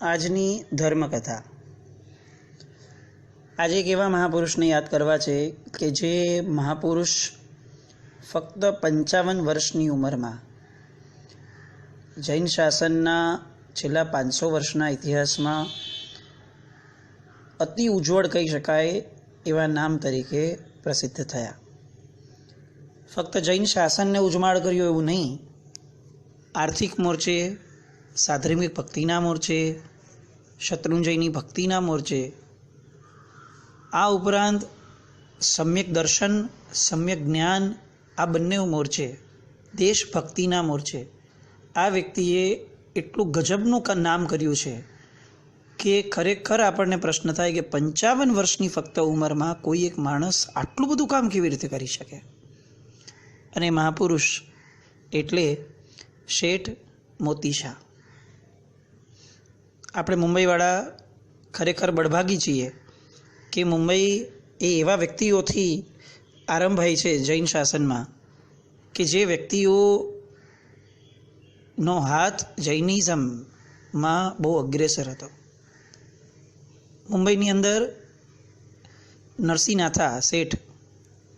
આજની ધર્મકથા। આજે એક એવા મહાપુરુષને યાદ કરવા છે કે જે મહાપુરુષ ફક્ત 55 વર્ષની ઉંમરમાં જૈન શાસનના છેલ્લા 500 વર્ષના ઇતિહાસમાં અતિ ઉજ્જવળ કહી શકાય એવા નામ તરીકે પ્રસિદ્ધ થયા। ફક્ત જૈન શાસનને ઉજ્જવળ કર્યું એવું નહીં, આર્થિક મોરચે, સાધર્મિક ભક્તિના મોરચે, શત્રુંજયની ભક્તિના મોરચે, આ ઉપરાંત સમ્યક દર્શન, સમ્યક જ્ઞાન, આ બંને મોરચે, દેશભક્તિના મોરચે આ વ્યક્તિએ એટલું ગજબનું નામ કર્યું છે કે ખરેખર આપણને પ્રશ્ન થાય કે 55 વર્ષની ફક્ત ઉંમરમાં કોઈ એક માણસ આટલું બધું કામ કેવી રીતે કરી શકે। અને મહાપુરુષ એટલે શેઠ મોતી શાહ। આપણે મુંબઈવાળા ખરેખર બળભાગી છીએ કે મુંબઈ એ એવા વ્યક્તિઓથી આરંભાય છે જૈન શાસનમાં કે જે વ્યક્તિઓનો હાથ જૈનિઝમમાં બહુ અગ્રેસર હતો। મુંબઈની અંદર નરસિંહનાથા શેઠ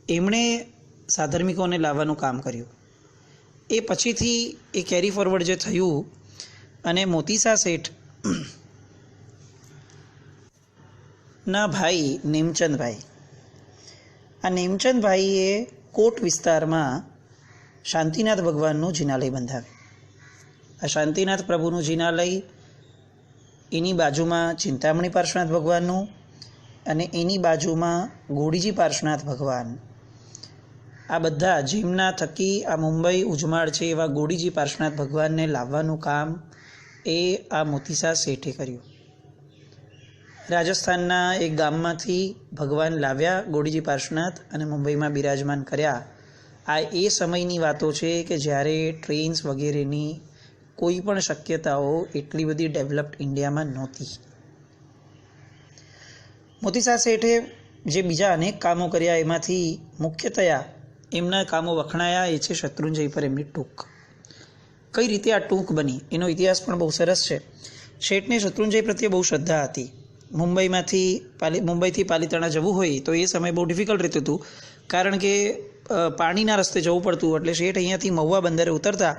એમણે સાધર્મિકોને લાવવાનું કામ કર્યું। એ પછીથી એ કેરી ફોરવર્ડ જે થયું અને મોતીસા શેઠ ના ભાઈ નેમચંદભાઈ, આ નેમચંદભાઈએ કોટ વિસ્તારમાં શાંતિનાથ ભગવાનનું જિનાલય બંધાવ્યું। આ શાંતિનાથ પ્રભુનું જિનાલય, એની બાજુમાં ચિંતામણી પાર્શ્વનાથ ભગવાનનું અને એની બાજુમાં ગોડીજી પાર્શ્વનાથ ભગવાન, આ બધા જેમના થકી આ મુંબઈ ઉજ્જમાળ છે એવા ગોડીજી પાર્શ્વનાથ ભગવાનને લાવવાનું કામ એ આ મોતીસા શેઠે કર્યું। રાજસ્થાનના એક ગામમાંથી ભગવાન લાવ્યા ગોડીજી પાર્શ્વનાથ અને મુંબઈમાં બિરાજમાન કર્યા। આ એ સમયની વાતો છે કે જ્યારે ટ્રેન્સ વગેરેની કોઈ પણ શક્યતાઓ એટલી બધી ડેવલપ્ડ ઇન્ડિયામાં નહોતી। મોતીસા શેઠે જે બીજા અનેક કામો કર્યા એમાંથી મુખ્યતયા એમના કામો વખણાયા એ છે શત્રુંજય પર એમની ટૂંક। કઈ રીતે આ ટૂંક બની એનો ઇતિહાસ પણ બહુ સરસ છે। શેઠને શત્રુંજય પ્રત્યે બહુ શ્રદ્ધા હતી। મુંબઈથી પાલિતાણા જવું હોય તો એ સમય બહુ ડિફિકલ્ટ રહેતું હતું, કારણ કે પાણીના રસ્તે જવું પડતું। એટલે શેઠ અહીંયાથી મહુવા બંદરે ઉતરતા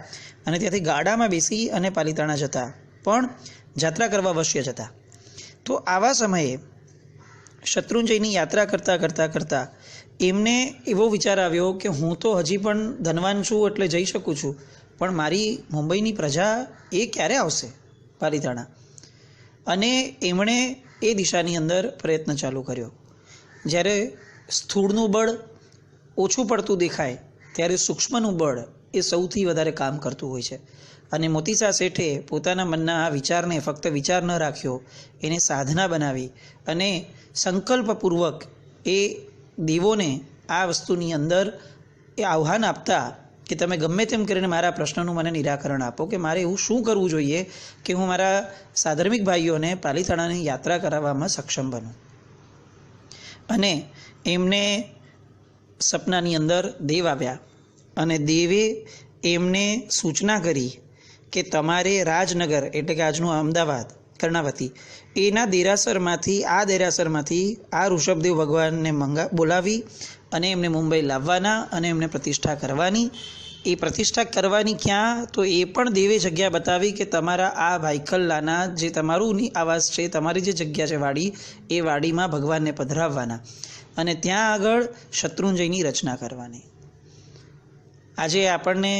અને ત્યાંથી ગાડામાં બેસી અને પાલિતાણા જતા, પણ યાત્રા કરવા અવશ્ય જતા। તો આવા સમયે શત્રુંજયની યાત્રા કરતાં એમને એવો વિચાર આવ્યો કે હું તો હજી પણ ધનવાન છું એટલે જઈ શકું છું, પણ મારી મુંબઈની પ્રજા એ ક્યારે આવશે પાલિતાણા? અને એમણે એ દિશાની અંદર પ્રયત્ન ચાલુ કર્યો। જ્યારે સ્થૂળનું બળ ઓછું પડતું દેખાય ત્યારે સૂક્ષ્મનું બળ એ સૌથી વધારે કામ કરતું હોય છે। અને મોતીસા શેઠે પોતાના મનના આ વિચારને ફક્ત વિચાર ન રાખ્યો, એને સાધના બનાવી અને સંકલ્પપૂર્વક એ દેવોને આ વસ્તુની અંદર એ આહ્વાન આપતા કે તમે ગમે તેમ કરીને મારા પ્રશ્નનું મને નિરાકરણ આપો, કે મારે એવું શું કરવું જોઈએ કે હું મારા સાધર્મિક ભાઈઓને પાલિતાણાની યાત્રા કરાવવામાં સક્ષમ બનું। અને એમને સપનાની અંદર દેવ આવ્યા અને દેવે એમને સૂચના કરી કે તમારે રાજનગર એટલે કે આજનું અમદાવાદ કર્ણાવતી એના દેરાસરમાંથી આ ઋષભદેવ ભગવાનને બોલાવી અને એમને મુંબઈ લાવવાના અને એમને પ્રતિષ્ઠા કરવાની। એ પ્રતિષ્ઠા કરવાની ક્યાં? તો એ પણ દેવે જગ્યા બતાવી કે તમારા આ ભાઈખલ્લાના જે તમારું આવાસ છે, તમારી જે જગ્યા છે વાડી, એ વાડીમાં ભગવાનને પધરાવવાના અને ત્યાં આગળ શત્રુંજયની રચના કરવાની। આજે આપણને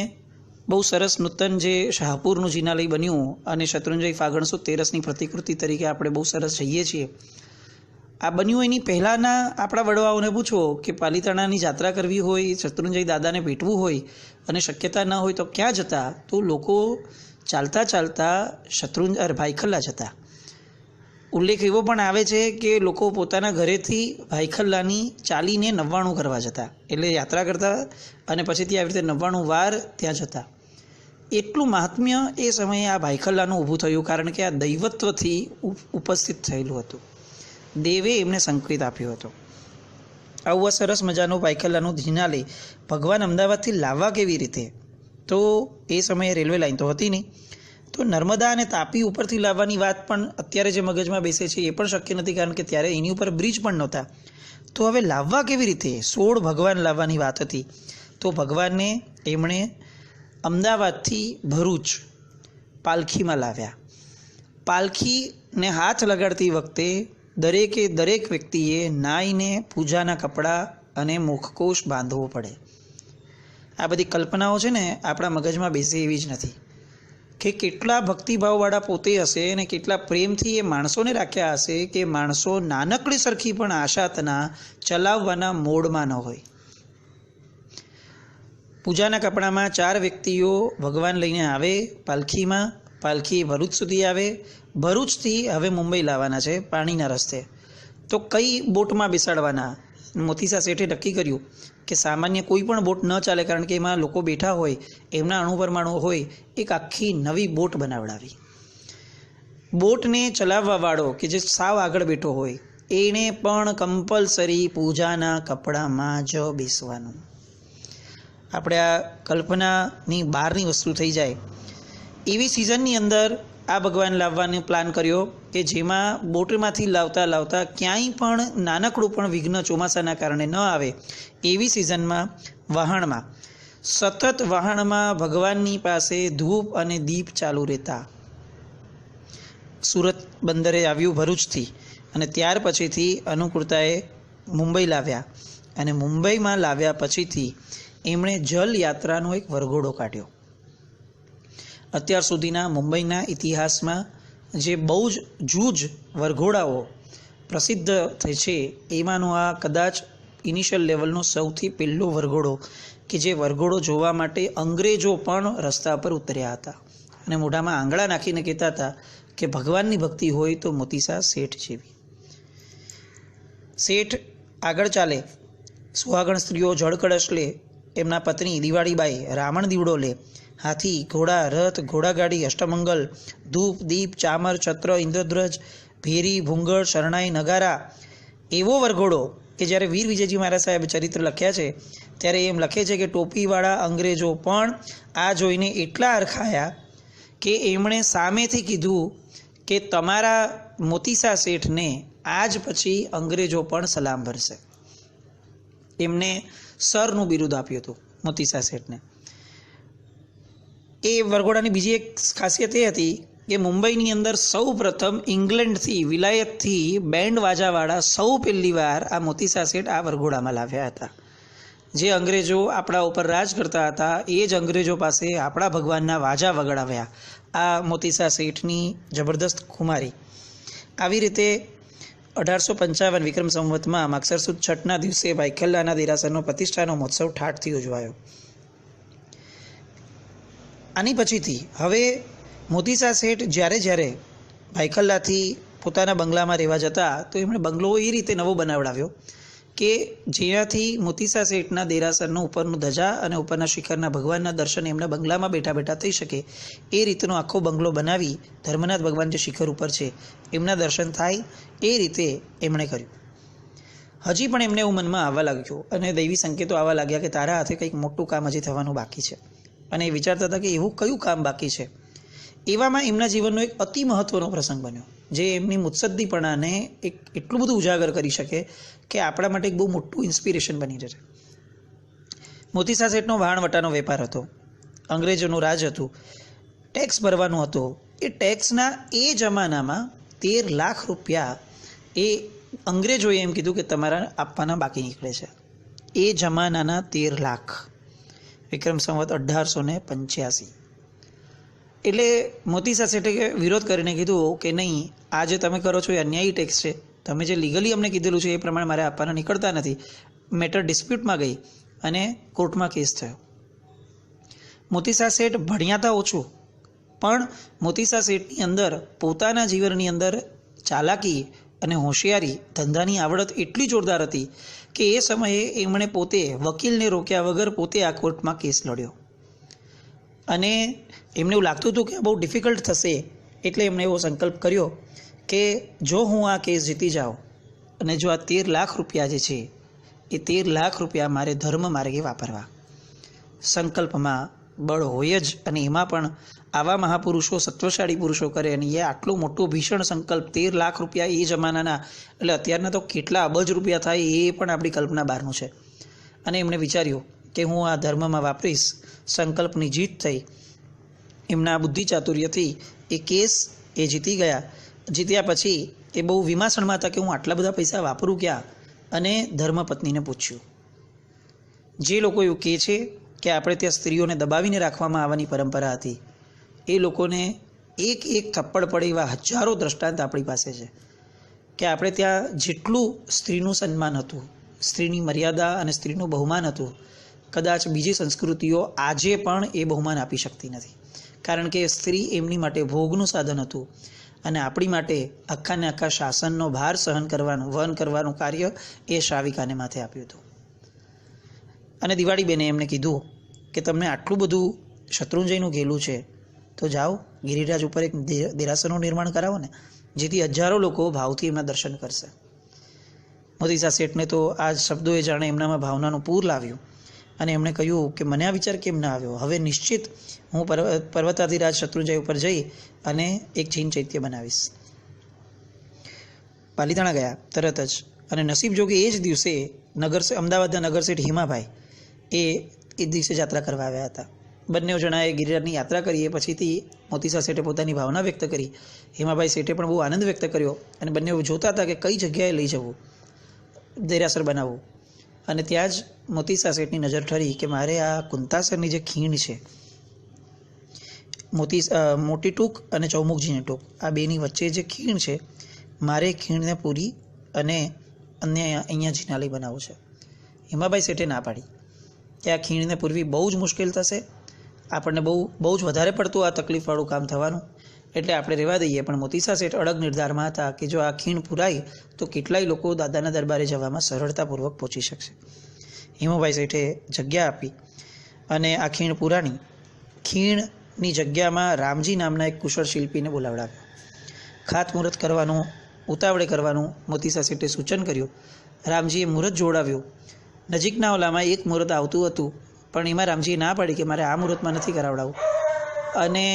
બહુ સરસ નૂતન જે શાહપુરનું જિનાલય બન્યું અને શત્રુંજય ફાગણ સુદ 13ની પ્રતિકૃતિ તરીકે આપણે બહુ સરસ જઈએ છીએ। આ બન્યું એની પહેલાંના આપણા વડવાઓને પૂછો કે પાલિતાણાની યાત્રા કરવી હોય, શત્રુંજય દાદાને ભેટવું હોય અને શક્યતા ન હોય તો ક્યાં જતા? તો લોકો ચાલતા ભાઈખલ્લા જતા। ઉલ્લેખ એવો પણ આવે છે કે લોકો પોતાના ઘરેથી ભાઈખલ્લાની ચાલીને 99 કરવા જતા, એટલે યાત્રા કરતા અને પછીથી આવી રીતે 99 વાર ત્યાં જતા। એટલું મહાત્મ્ય એ સમયે આ ભાઈખલ્લાનું ઊભું થયું, કારણ કે આ દૈવત્વથી ઉપસ્થિત થયેલું હતું। દેવે એમને સંકેત આપ્યો હતો। આવું સરસ મજાનું ભાઈખલ્લાનું જિનાલય ભગવાન અમદાવાદથી લાવવા કેવી રીતે? તો એ સમયે રેલવે લાઈન તો હતી નહીં, તો નર્મદા અને તાપી ઉપરથી લાવવાની વાત પણ અત્યારે જે મગજમાં બેસે છે એ પણ શક્ય નથી, કારણ કે ત્યારે એની ઉપર બ્રિજ પણ નહોતા. તો હવે લાવવા કેવી રીતે? 16 ભગવાન લાવવાની વાત હતી. તો ભગવાનને એમણે અમદાવાદથી ભરૂચ પાલખીમાં લાવ્યા. પાલખીને હાથ લગાડતી વખતે દરેક વ્યક્તિએ નાહીને પૂજાના કપડાં અને મુખકોશ બાંધવો પડે. આ બધી કલ્પનાઓ છે ને આપણા મગજમાં બેસે એવી જ નથી કે કેટલા ભક્તિભાવવાળા પોતે હશે અને કેટલા પ્રેમથી એ માણસોને રાખ્યા હશે કે માણસો નાનકડી સરખી પણ આશાતના ચલાવવાના મોડમાં ન હોય. પૂજાના કપડામાં 4 વ્યક્તિઓ ભગવાન લઈને આવે પાલખીમાં. પાલખી ભરૂચ સુધી આવે. ભરૂચથી હવે મુંબઈ લાવવાના છે પાણીના રસ્તે. તો કઈ બોટમાં બેસાડવાના? મોતીસા શેઠે નક્કી કર્યું કે સામાન્ય કોઈ પણ બોટ ન ચાલે, કારણ કે એમાં લોકો બેઠા હોય, એમના અણુપરમાણુ હોય. એક આખી નવી બોટ બનાવડાવી. બોટને ચલાવવાવાળો કે જે સાવ આગળ બેઠો હોય એને પણ કમ્પલસરી પૂજાના કપડામાં જ બેસવાનું. આપણે આ કલ્પનાની બહારની વસ્તુ થઈ જાય એવી સિઝનની અંદર આ ભગવાન લાવવાનો પ્લાન કર્યો કે જેમાં બોટમાંથી લાવતા ક્યાંય પણ નાનકડું પણ વિઘ્ન ચોમાસાના કારણે ન આવે એવી સિઝનમાં વહાણમાં સતત ભગવાનની પાસે ધૂપ અને દીપ ચાલુ રહેતા. સુરત બંદરે આવ્યું ભરૂચથી, અને ત્યાર પછીથી અનુકૂળતાએ મુંબઈ લાવ્યા. અને મુંબઈમાં લાવ્યા પછીથી એમણે જલ યાત્રાનો એક વરઘોડો કાઢ્યો. અત્યાર સુધીના મુંબઈના ઇતિહાસમાં જે બહુ જ જૂજ વરઘોડાઓ પ્રસિદ્ધ થઈ છે એમાંનો આ કદાચ ઇનિશિયલ લેવલનો સૌથી પહેલો વરઘોડો કે જે વરઘોડો જોવા માટે અંગ્રેજો પણ રસ્તા પર ઉતર્યા હતા અને મોઢામાં આંગળા નાખીને કહેતા હતા કે ભગવાનની ભક્તિ હોય તો મોતીસા શેઠ જેવી. શેઠ આગળ ચાલે, સુહાગણ સ્ત્રીઓ જળ કળશ લે, એમના પત્ની દિવાળીબાઈ રાવણ દીવડો લે, હાથી, ઘોડા, રથ, ઘોડાગાડી, અષ્ટમંગલ, ધૂપ, દીપ, ચામર, છત્ર, ઇન્દ્રધ્વજ, ભેરી, ભૂંગળ, શરણાઈ, નગારા. એવો વરઘોડો કે જ્યારે વીર વિજયજી મહારાજ સાહેબ ચરિત્ર લખ્યા છે ત્યારે એમ લખે છે કે ટોપીવાળા અંગ્રેજો પણ આ જોઈને એટલા હરખાયા કે એમણે સામેથી કીધું કે તમારા મોતીસા શેઠને આજ પછી અંગ્રેજો પણ સલામ ભરશે. એમને સરનું બિરુદ આપ્યું હતું મોતીસા શેઠને. એ વરઘોડાની બીજી એક ખાસિયત એ હતી કે મુંબઈની અંદર સૌ પ્રથમ ઇંગ્લેન્ડથી વિલાયતથી બેન્ડ વાજાવાળા સૌ પહેલી વાર આ મોતીસા શેઠ આ વરઘોડામાં લાવ્યા હતા. જે અંગ્રેજો આપણા ઉપર રાજ કરતા હતા એ જ અંગ્રેજો પાસે આપણા ભગવાનના વાજા વગાડાવ્યા આ મોતીસા શેઠની જબરદસ્ત ખુમારી. આવી રીતે 1855 વિક્રમ સંવતમાં માગસર સુદ છઠના દિવસે ભાઈખલ્લાના દેરાસરનો પ્રતિષ્ઠાનો મહોત્સવ ઠાઠથી ઉજવાયો. આની પછીથી હવે મોતીસા શેઠ જ્યારે ભાઈખલ્લાથી પોતાના બંગલામાં રહેવા જતા તો એમણે બંગલો એ રીતે નવો બનાવડાવ્યો કે જેનાથી મોતીસા શેઠના દેરાસરનો ઉપરનું ધજા અને ઉપરના શિખરના ભગવાનના દર્શન એમના બંગલામાં બેઠા બેઠા થઈ શકે એ રીતનો આખો બંગલો બનાવી ધર્મનાથ ભગવાન જે શિખર ઉપર છે એમના દર્શન થાય એ રીતે એમણે કર્યું. હજી પણ એમને એવું મનમાં આવવા લાગ્યું અને દૈવી સંકેતો આવવા લાગ્યા કે તારા હાથે કંઈક મોટું કામ હજી થવાનું બાકી છે. અને એ વિચારતા હતા કે એવું કયું કામ બાકી છે. એવામાં એમના જીવનનો એક અતિ મહત્ત્વનો પ્રસંગ બન્યો જે એમની મુત્સદ્દીપણાને એક એટલું બધું ઉજાગર કરી શકે કે આપણા માટે એક બહુ મોટું ઇન્સ્પિરેશન બની જશે. મોતીસા શેઠનો વહાણવટાનો વેપાર હતો, અંગ્રેજોનું રાજ હતું, ટેક્સ ભરવાનો હતો. એ ટેક્સના એ જમાનામાં 13 લાખ રૂપિયા એ અંગ્રેજોએ એમ કીધું કે તમારા આપવાના બાકી નીકળે છે. એ જમાનાના 13 લાખ, વિક્રમ સંવત 1885. એટલે મોતીસા શેઠે વિરોધ કરીને કીધું કે નહીં, આ જે તમે કરો છો એ અન્યાયી ટેક્સ છે, તમે જે લીગલી અમને કીધેલું છે એ પ્રમાણે મારે આપવાના નીકળતા નથી. મેટર ડિસ્પ્યુટમાં ગઈ અને કોર્ટમાં કેસ થયો. મોતીસા શેઠ ભણ્યા હતા ઓછું, પણ મોતીસા શેઠની અંદર પોતાના જીવનની અંદર ચાલાકી અને હોશિયારી, ધંધાની આવડત એટલી જોરદાર હતી કે એ સમયે એમણે પોતે વકીલને રોક્યા વગર પોતે આ કોર્ટમાં કેસ લડ્યો. અને એમને એવું લાગતું હતું કે બહુ ડિફિકલ્ટ થશે, એટલે એમણે એવો સંકલ્પ કર્યો કે જો હું આ કેસ જીતી જાઉં અને જો આ 13 લાખ રૂપિયા જે છે એ 13 લાખ રૂપિયા મારે ધર્મ માર્ગે વાપરવા. સંકલ્પમાં બળ હોય જ, અને એમાં પણ આવા મહાપુરુષો, સત્વશાળી પુરુષો કરે અને એ આટલો મોટો ભીષણ સંકલ્પ, 13 લાખ રૂપિયા એ જમાનાના, એટલે અત્યારના તો કેટલા અબજ રૂપિયા થાય એ પણ આપણી કલ્પના બહારનું છે. અને એમણે વિચાર્યું કે હું આ ધર્મમાં વાપરીશ. સંકલ્પની જીત થઈ. એમના બુદ્ધિ ચાતુર્યથી એ કેસ એ જીતી ગયા. જીત્યા પછી એ બહુ વિમાસણમાં હતા કે હું આટલા બધા પૈસા વાપરું ક્યાં, અને ધર્મપત્નીને પૂછ્યું. જે લોકો એવું કહે છે કે આપણે ત્યાં સ્ત્રીઓને દબાવીને રાખવામાં આવવાની પરંપરા હતી, એ લોકોને એક થપ્પડ પડે એવા હજારો દ્રષ્ટાંત આપણી પાસે છે કે આપણે ત્યાં જેટલું સ્ત્રીનું સન્માન હતું, સ્ત્રીની મર્યાદા અને સ્ત્રીનું બહુમાન હતું, કદાચ બીજી સંસ્કૃતિઓ આજે પણ એ બહુમાન આપી શકતી નથી. કારણ કે સ્ત્રી એમની માટે ભોગનું સાધન હતું અને આપણી માટે આખાને આખા શાસનનો ભાર વહન કરવાનું કાર્ય એ શ્રાવિકાને માથે આપ્યું હતું. અને દિવાળીબેને એમને કીધું કે તમને આટલું બધું શત્રુંજયનું ઘેલું છે તો જાઓ ગિરિરાજ ઉપર એક દેરાસરનું નિર્માણ કરાવો ને, જેથી હજારો લોકો ભાવથી એમના દર્શન કરશે. મોતીસા શેઠને તો આ શબ્દોએ જાણે એમનામાં ભાવનાનું પૂર લાવ્યું અને એમણે કહ્યું કે મને આ વિચાર કેમ ના આવ્યો. હવે નિશ્ચિત હું પર્વતાધિરાજ શત્રુંજય ઉપર જઈ અને એક જૈન ચૈત્ય બનાવીશ. પાલીતાણા ગયા તરત જ, અને નસીબ જોગે એ જ દિવસે અમદાવાદના નગરશેઠ હિમાભાઈ એ દિવસે યાત્રા કરવા આવ્યા હતા. બંને જણાએ ગિરિરાજની યાત્રા કરી. પછીથી મોતીસા શેઠે પોતાની ભાવના વ્યક્ત કરી. હિમાભાઈ શેઠે પણ બહુ આનંદ વ્યક્ત કર્યો અને બંને જોતા હતા કે કઈ જગ્યાએ લઈ જવું, દેરાસર બનાવવું. અને ત્યાં જ મોતીસા શેઠની નજર ઠરી કે મારે આ કુંતાસરની જે ખીણ છે, મોટી ટૂંક અને ચૌમુખજીની ટૂંક, આ બેની વચ્ચે જે ખીણ છે, મારે ખીણને પૂરી અને અહીંયા જિનાલય બનાવવું છે. હિમાભાઈ શેઠે ના પાડી કે આ ખીણને પૂરવી બહુ જ મુશ્કેલ થશે, આપણને બહુ જ વધારે પડતું આ તકલીફવાળું કામ થવાનું, એટલે આપણે રહેવા દઈએ. પણ મોતીસા શેઠ અડગ નિર્ધારમાં હતા કે જો આ ખીણ પૂરાય તો કેટલાય લોકો દાદાના દરબારે જવામાં સરળતાપૂર્વક પહોંચી શકશે. હિમાભાઈ શેઠે જગ્યા આપી અને આ ખીણ પુરાણી. ખીણની જગ્યામાં રામજી નામના એક કુશળ શિલ્પીને બોલાવડાવ્યો. ખાતમુહૂર્ત કરવાનું, ઉતાવળે કરવાનું મોતીસા શેઠે સૂચન કર્યું. રામજીએ મુહૂર્ત જોડાવ્યું. નજીકના ઓલામાં એક મુહૂર્ત આવતું હતું, પણ એમાં રામજીએ ના પાડી કે મારે આ મુહૂર્તમાં નથી કરાવડાવું. અને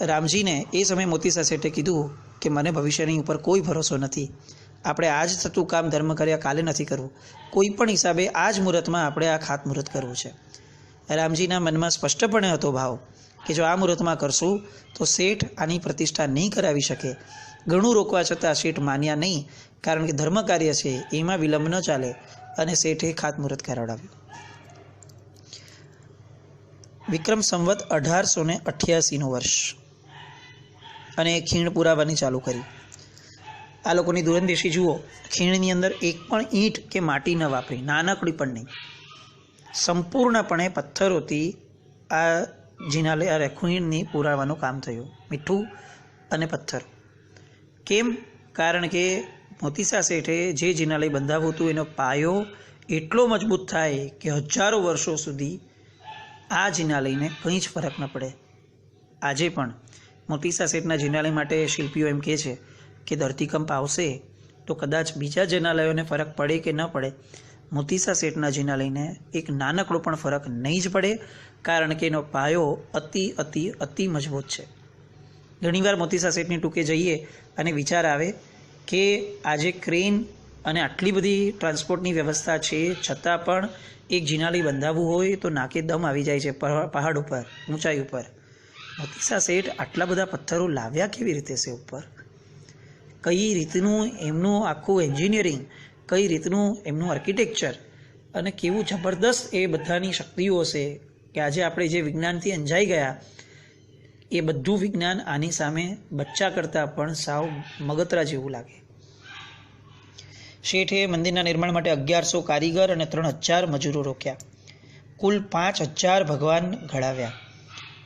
રામજીને એ સમયે મોતીસા શેઠે કીધું કે મને ભવિષ્યની ઉપર કોઈ ભરોસો નથી, આપણે આજ થતું કામ ધર્મ કર્યા કાલે નથી કરવું, કોઈ પણ હિસાબે આ જ મુહૂર્તમાં આપણે આ ખાતમુહૂર્ત કરવું છે. રામજીના મનમાં સ્પષ્ટપણે હતો ભાવ કે જો આ મુહૂર્તમાં કરશું તો શેઠ આની પ્રતિષ્ઠા નહીં કરાવી શકે. ઘણું રોકવા છતાં શેઠ માન્યા નહીં, કારણ કે ધર્મ કાર્ય છે એમાં વિલંબ ન ચાલે, અને શેઠે ખાતમુહૂર્ત કરાવડાવ્યું. વિક્રમ સંવત 1888નું વર્ષ, અને ખીણ પુરાવાની ચાલુ કરી. આ લોકોની દૂરંદેશી જુઓ. ખીણની અંદર એક પણ ઈંટ કે માટી ન વાપરી, નાનકડી પણ નહીં, સંપૂર્ણપણે પથ્થરોથી આ જિનાલય ખીણની પુરાવાનું કામ થયું. મીઠું અને પથ્થર. કેમ? કારણ કે મોતીસા શેઠે જે જિનાલય બંધાવ્યું હતું એનો પાયો એટલો મજબૂત થાય કે હજારો વર્ષો સુધી આ જિનાલયને કંઈ જ ફરક ન પડે. આજે પણ મોતીસા શેઠના જિનાલય માટે શિલ્પીઓ એમ કહે છે કે ધરતીકંપ આવશે તો કદાચ બીજા જિનાલયોને ફરક પડે કે ન પડે, મોતીસા શેઠના જિનાલયને એક નાનકડો પણ ફરક નહીં જ પડે, કારણ કે એનો પાયો અતિ મજબૂત છે. ઘણીવાર મોતીસા શેઠની ટૂંકે જઈએ અને વિચાર આવે કે આજે ક્રેન અને આટલી બધી ટ્રાન્સપોર્ટની વ્યવસ્થા છે, છતાં પણ એક જિનાલય બંધાવવું હોય તો નાકે દમ આવી જાય છે પહાડ ઉપર, ઊંચાઈ ઉપર. મોતીસા શેઠ આટલા બધા પથ્થરો લાવ્યા કેવી રીતે છે ઉપર? કઈ રીતનું એમનું આખું એન્જિનિયરિંગ, કઈ રીતનું એમનું આર્કિટેક્ચર, અને કેવું જબરદસ્ત એ બધાની શક્તિઓ છે કે આજે આપણે જે વિજ્ઞાનથી અંજાઈ ગયા એ બધું વિજ્ઞાન આની સામે બચ્ચા કરતાં પણ સાવ મગતરા જેવું લાગે. શેઠે મંદિરના નિર્માણ માટે 1100 કારીગર અને 3000 મજૂરો રોક્યા. કુલ 5000 ભગવાન ઘડાવ્યા.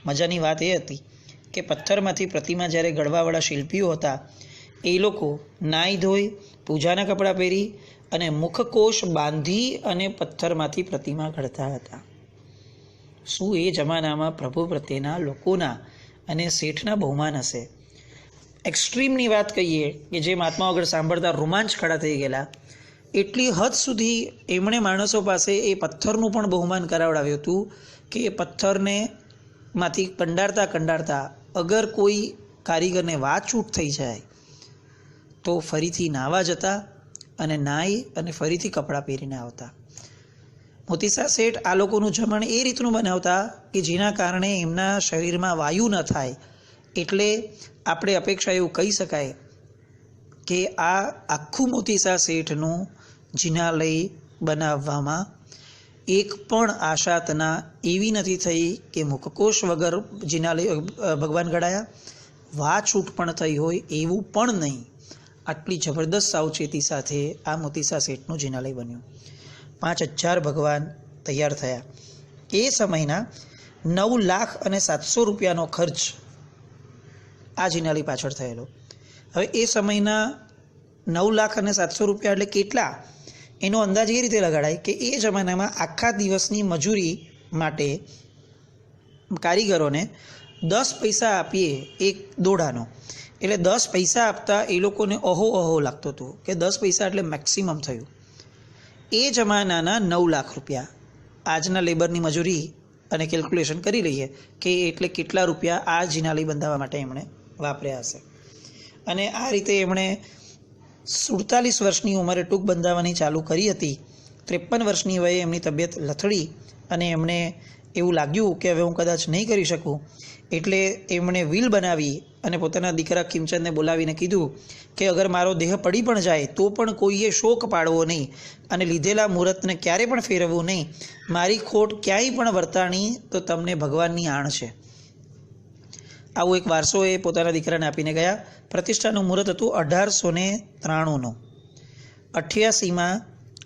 મજાની વાત એ હતી કે પથ્થરમાંથી પ્રતિમા જ્યારે ઘડવાવાળા શિલ્પીઓ હતા એ લોકો નાહી ધોઈ, પૂજાના કપડાં પહેરી અને મુખકોશ બાંધી અને પથ્થરમાંથી પ્રતિમા ઘડતા હતા. શું એ જમાનામાં પ્રભુ પ્રત્યેના લોકોના અને શેઠના બહુમાન હશે! એક્સ્ટ્રીમની વાત કહીએ કે જે મહાત્મા આગળ સાંભળતા રોમાંચ ખડા થઈ ગયેલા, એટલી હદ સુધી એમણે માણસો પાસે એ પથ્થરનું પણ બહુમાન કરાવડાવ્યું હતું કે એ પથ્થરને માંથી કંડારતા અગર કોઈ કારીગરને વાત છૂટ થઈ જાય તો ફરીથી નાહવા જતા અને નાહી અને ફરીથી કપડાં પહેરીને આવતા. મોતીસા શેઠ આ લોકોનું જમણ એ રીતનું બનાવતા કે જેના કારણે એમના શરીરમાં વાયુ ન થાય. એટલે આપણે અપેક્ષા એવું કહી શકાય કે આ આખું મોતીસા શેઠનું જિનાલય બનાવવામાં એક પણ આશાતના એવી નથી થઈ કે મુખકોશ વગર જિનાલય ભગવાન ઘડાયા, વાત છૂટ પણ થઈ હોય એવું પણ નહીં. આટલી જબરદસ્ત સાવચેતી સાથે આ મોતીસા શેઠનું જિનાલય બન્યું. 5000 ભગવાન તૈયાર થયા. એ સમયના 9,07,000 રૂપિયાનો ખર્ચ આ જિનાલય પાછળ થયેલો. હવે એ સમયના 9,07,000 રૂપિયા એટલે કેટલા, એનો અંદાજ એ રીતે લગાડાય કે એ જમાનામાં આખા દિવસની મજૂરી માટે કારીગરોને 10 પૈસા આપીએ એક દોડાનો, એટલે 10 પૈસા આપતા એ લોકોને અહો લાગતો હતો કે 10 પૈસા એટલે મેક્સિમમ થયું. એ જમાનાના 9 લાખ રૂપિયા આજના લેબરની મજૂરી અને કેલ્ક્યુલેશન કરી લઈએ કે એટલે કેટલા રૂપિયા આ જિનાલય બંધાવવા માટે એમણે વાપર્યા હશે. અને આ રીતે એમણે 47 વર્ષની ઉંમરે ટૂંક બંધાવવાની ચાલુ કરી હતી. 53 વર્ષની વયે એમની તબિયત લથડી અને એમને એવું લાગ્યું કે હવે હું કદાચ નહીં કરી શકું, એટલે એમણે વિલ બનાવી અને પોતાના દીકરા ખીમચંદને બોલાવીને કીધું કે અગર મારો દેહ પડી પણ જાય તો પણ કોઈએ શોક પાડવો નહીં અને લીધેલા મુહૂર્તને ક્યારે પણ ફેરવવું નહીં. મારી ખોટ ક્યાંય પણ વર્તાણી તો તમને ભગવાનની આણ છે. આવો એક વારસો એ પોતાના દીકરાને આપીને ગયા. પ્રતિષ્ઠાનું મુહૂર્ત હતું 1893નું. 88માં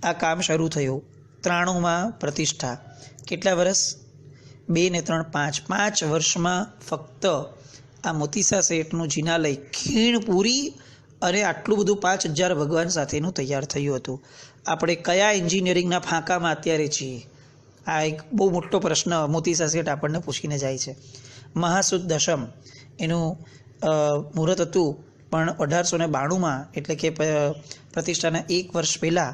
આ કામ શરૂ થયું. 93માં પ્રતિષ્ઠા. કેટલા વર્ષ? 2 ને 3 5 5 વર્ષમાં ફક્ત આ મોતીસા શેઠનું જિનાલય ખીણ પૂરી અને આટલું બધું 5000 ભગવાન સાથેનું તૈયાર થયું હતું. આપણે કયા એન્જિનિયરિંગના ફાંકામાં અત્યારે છીએ? આ એક બહુ મોટો પ્રશ્ન મોતીસા શેઠ આપણને પૂછીને જાય છે. મહાસુદ દશમ એનું મુહૂર્ત હતું, પણ 1892માં એટલે કે પ્રતિષ્ઠાના 1 વર્ષ પહેલાં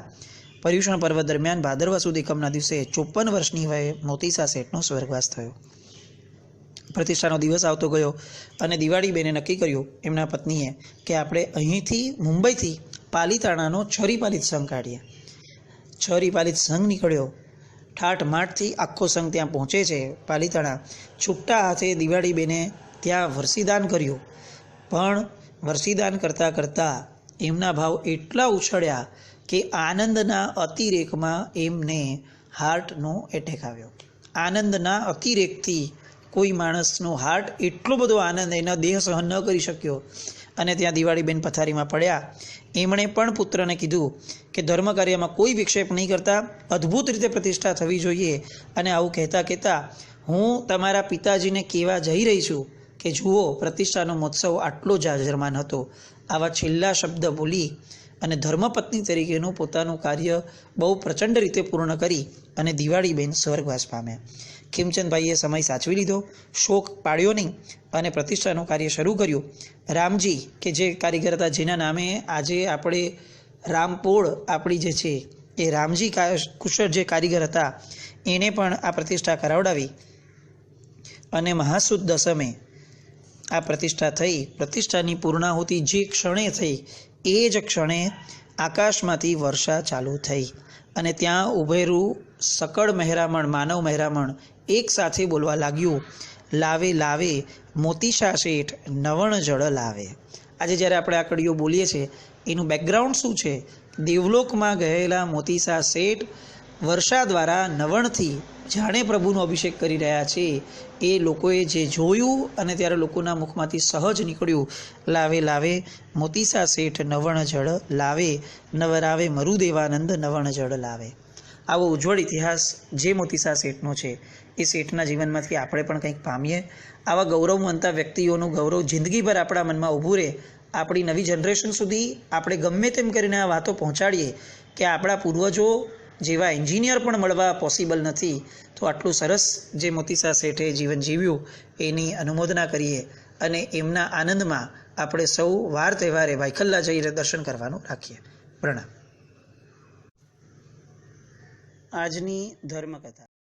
પર્યુષણ પર્વ દરમિયાન ભાદરવા સુદ એકમના દિવસે 54 વર્ષની વયે મોતીસા શેઠનો સ્વર્ગવાસ થયો. પ્રતિષ્ઠાનો દિવસ આવતો ગયો અને દિવાળીબેને નક્કી કર્યું એમના પત્નીએ કે આપણે અહીંથી મુંબઈથી પાલિતાણાનો છરીપાલિત સંઘ કાઢીએ. છરીપાલિત સંઘ નીકળ્યો. ઠાઠમાઠથી આખો સંઘ ત્યાં પહોંચે છે પાલિતાણા. છૂટા હાથે દિવાળીબેને ત્યાં વરસીદાન કર્યું, પણ વરસીદાન કરતાં એમના ભાવ એટલા ઉછળ્યા કે આનંદના અતિરેકમાં એમને હાર્ટનો એટેક આવ્યો. આનંદના અતિરેકથી કોઈ માણસનો હાર્ટ એટલો બધો આનંદ એના દેહ સહન ન કરી શક્યો અને ત્યાં દિવાળીબેન પથારીમાં પડ્યા. એમણે પણ પુત્રને કીધું કે ધર્મ કાર્યમાં કોઈ વિક્ષેપ નહીં કરતા, અદ્ભુત રીતે પ્રતિષ્ઠા થવી જોઈએ. અને આવું કહેતા હું તમારા પિતાજીને કહેવા જઈ રહી છું કે જુઓ, પ્રતિષ્ઠાનો મહોત્સવ આટલો જાજરમાન હતો. આવા છેલ્લા શબ્દ બોલી અને ધર્મપત્ની તરીકેનું પોતાનું કાર્ય બહુ પ્રચંડ રીતે પૂર્ણ કરી અને દિવાળીબેન સ્વર્ગવાસ પામ્યા. ખીમચંદભાઈએ સમય સાચવી લીધો, શોક પાડ્યો નહીં અને પ્રતિષ્ઠાનું કાર્ય શરૂ કર્યું. રામજી કે જે કારીગર હતા, જેના નામે આજે આપણે રામપોળ આપણી જે છે એ રામજી કુશળ જે કારીગર હતા, એણે પણ આ પ્રતિષ્ઠા કરાવડાવી અને મહાસુદ દસમે આ પ્રતિષ્ઠા થઈ. પ્રતિષ્ઠાની પૂર્ણાહુતિ જે ક્ષણે થઈ એ જ ક્ષણે આકાશમાંથી વર્ષા ચાલુ થઈ અને ત્યાં ઉભેરું સકળ મહેરામણ, માનવ મહેરામણ એક સાથે બોલવા લાગ્યું, લાવે લાવે મોતીસા શેઠ નવણ જળ લાવે. આજે જ્યારે આપણે આ કડીઓ બોલીએ છીએ એનું બેકગ્રાઉન્ડ શું છે? દેવલોકમાં ગયેલા મોતીસા શેઠ વર્ષા દ્વારા નવણથી જાણે પ્રભુનો અભિષેક કરી રહ્યા છે. એ લોકોએ જે જોયું અને ત્યારે લોકોના મુખમાંથી સહજ નીકળ્યું, લાવે લાવે મોતીસા શેઠ નવણ જળ લાવે, નવરાવે મરુદેવાનંદ નવણ જળ લાવે. આવો ઉજ્જવળ ઇતિહાસ જે મોતીસા શેઠનો છે એ શેઠના જીવનમાંથી આપણે પણ કંઈક પામીએ. આવા ગૌરવવંતા વ્યક્તિઓનું ગૌરવ જિંદગીભર આપણા મનમાં ઊભું રહે. આપણી નવી જનરેશન સુધી આપણે ગમે તેમ કરીને આ વાતો પહોંચાડીએ કે આપણા પૂર્વજો જેવા એન્જિનિયર પણ મળવા પોસિબલ નથી, તો આટલું સરસ જે મોતીસા શેઠે જીવન જીવ્યું એની અનુમોદના કરીએ અને એમના આનંદમાં આપણે સૌ વાર તહેવારે ભાઈખલ્લા જઈને દર્શન કરવાનું રાખીએ. પ્રણામ. આજની ધર્મકથા.